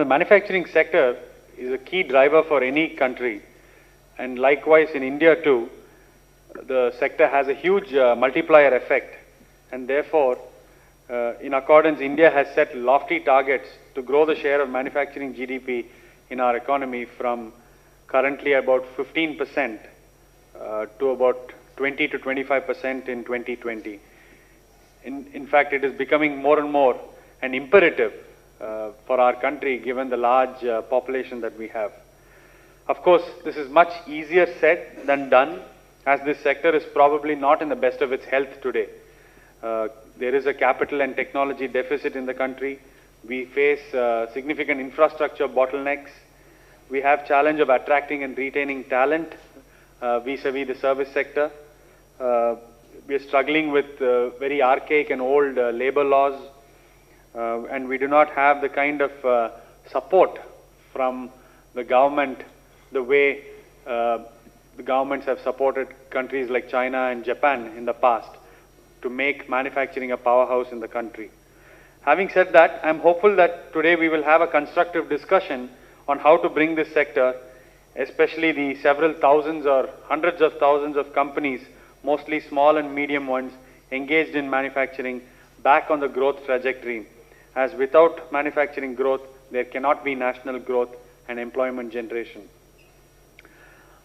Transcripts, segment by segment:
The manufacturing sector is a key driver for any country, and likewise in India too, the sector has a huge multiplier effect, and therefore, in accordance, India has set lofty targets to grow the share of manufacturing GDP in our economy from currently about 15% to about 20 to 25% in 2020. In fact, it is becoming more and more an imperative for our country given the large population that we have. Of course, this is much easier said than done, as this sector is probably not in the best of its health today. There is a capital and technology deficit in the country. We face significant infrastructure bottlenecks. We have challenge of attracting and retaining talent vis-a-vis the service sector. We are struggling with very archaic and old labor laws, and we do not have the kind of support from the government the way the governments have supported countries like China and Japan in the past to make manufacturing a powerhouse in the country. Having said that, I am hopeful that today we will have a constructive discussion on how to bring this sector, especially the several thousands or hundreds of thousands of companies, mostly small and medium ones, engaged in manufacturing, back on the growth trajectory, as without manufacturing growth, there cannot be national growth and employment generation.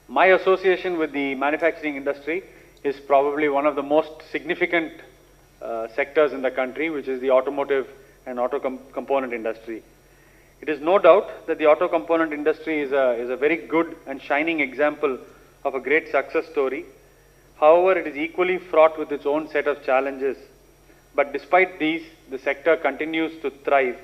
My association with the manufacturing industry is probably one of the most significant sectors in the country, which is the automotive and auto component industry. It is no doubt that the auto component industry is a very good and shining example of a great success story. However, it is equally fraught with its own set of challenges. But despite these, the sector continues to strive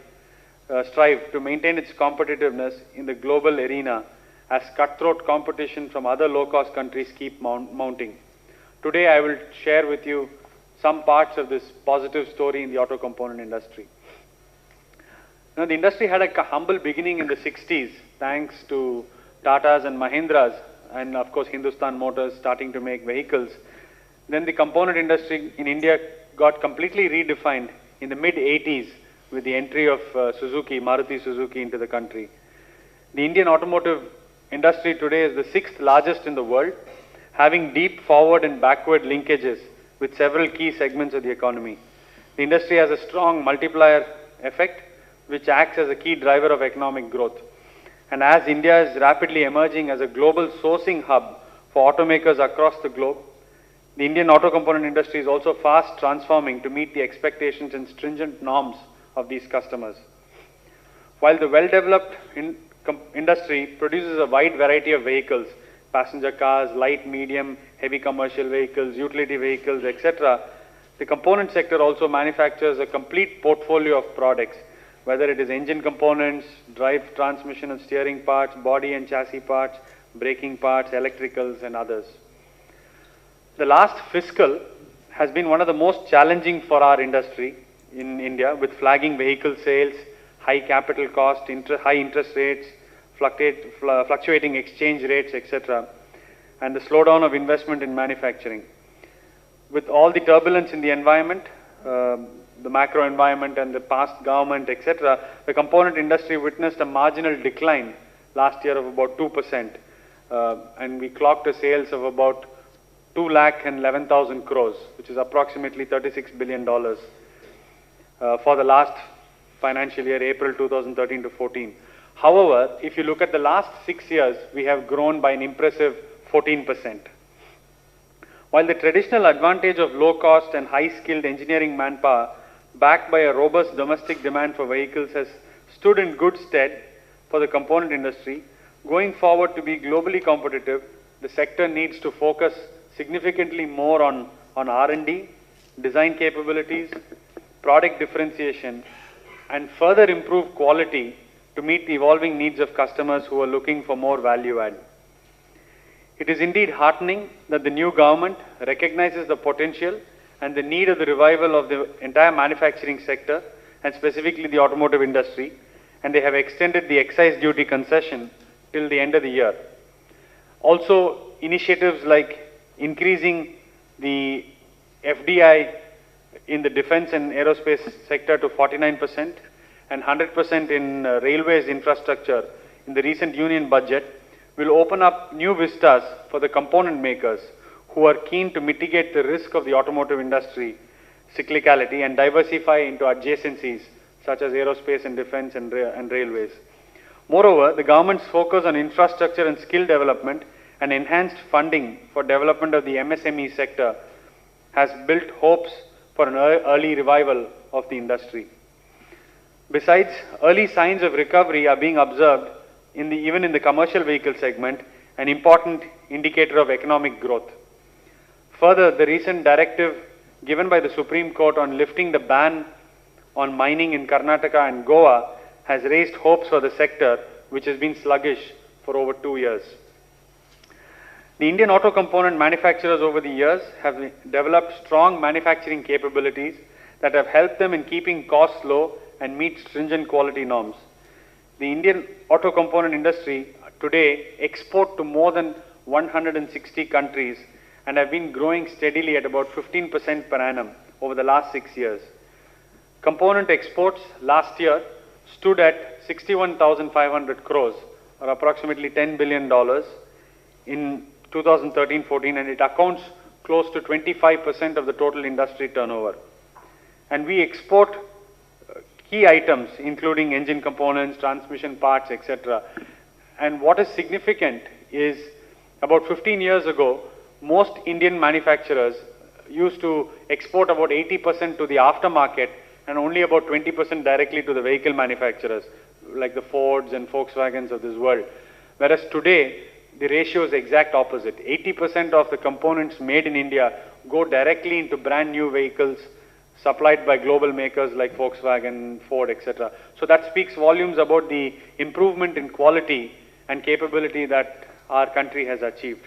to maintain its competitiveness in the global arena as cutthroat competition from other low-cost countries keep mounting. Today, I will share with you some parts of this positive story in the auto component industry. Now, the industry had a humble beginning in the 60s, thanks to Tatas and Mahindras, and of course Hindustan Motors starting to make vehicles. Then the component industry in India got completely redefined in the mid-80s with the entry of Maruti Suzuki into the country. The Indian automotive industry today is the 6th largest in the world, having deep forward and backward linkages with several key segments of the economy. The industry has a strong multiplier effect, which acts as a key driver of economic growth. And as India is rapidly emerging as a global sourcing hub for automakers across the globe, the Indian auto component industry is also fast transforming to meet the expectations and stringent norms of these customers. While the well-developed industry produces a wide variety of vehicles, passenger cars, light, medium, heavy commercial vehicles, utility vehicles, etc., the component sector also manufactures a complete portfolio of products, whether it is engine components, drive, transmission and steering parts, body and chassis parts, braking parts, electricals and others. The last fiscal has been one of the most challenging for our industry in India, with flagging vehicle sales, high capital cost, high interest rates, fluctuating exchange rates, etc., and the slowdown of investment in manufacturing. With all the turbulence in the environment, the macro environment and the past government, etc., the component industry witnessed a marginal decline last year of about 2%, and we clocked a sales of about 2,11,000 crores, which is approximately $36 billion for the last financial year, April 2013 to 14. However, if you look at the last 6 years, we have grown by an impressive 14%. While the traditional advantage of low cost and high skilled engineering manpower, backed by a robust domestic demand for vehicles, has stood in good stead for the component industry, going forward to be globally competitive, the sector needs to focus significantly more on R&D, design capabilities, product differentiation, and further improve quality to meet the evolving needs of customers who are looking for more value add. It is indeed heartening that the new government recognizes the potential and the need of the revival of the entire manufacturing sector, and specifically the automotive industry, and they have extended the excise duty concession till the end of the year. Also, initiatives like increasing the FDI in the defense and aerospace sector to 49%, and 100% in railways infrastructure in the recent union budget will open up new vistas for the component makers who are keen to mitigate the risk of the automotive industry cyclicality and diversify into adjacencies such as aerospace and defense and railways. Moreover, the government's focus on infrastructure and skill development and enhanced funding for development of the MSME sector has built hopes for an early revival of the industry. Besides, early signs of recovery are being observed even in the commercial vehicle segment, an important indicator of economic growth. Further, the recent directive given by the Supreme Court on lifting the ban on mining in Karnataka and Goa has raised hopes for the sector, which has been sluggish for over 2 years. The Indian auto component manufacturers over the years have developed strong manufacturing capabilities that have helped them in keeping costs low and meet stringent quality norms. The Indian auto component industry today export to more than 160 countries and have been growing steadily at about 15% per annum over the last 6 years. Component exports last year stood at 61,500 crores, or approximately $10 billion in 2013-14, and it accounts close to 25% of the total industry turnover. And we export key items including engine components, transmission parts, etc. And what is significant is about 15 years ago, most Indian manufacturers used to export about 80% to the aftermarket and only about 20% directly to the vehicle manufacturers like the Fords and Volkswagens of this world. Whereas today, the ratio is the exact opposite. 80% of the components made in India go directly into brand new vehicles supplied by global makers like Volkswagen, Ford, etc. So that speaks volumes about the improvement in quality and capability that our country has achieved.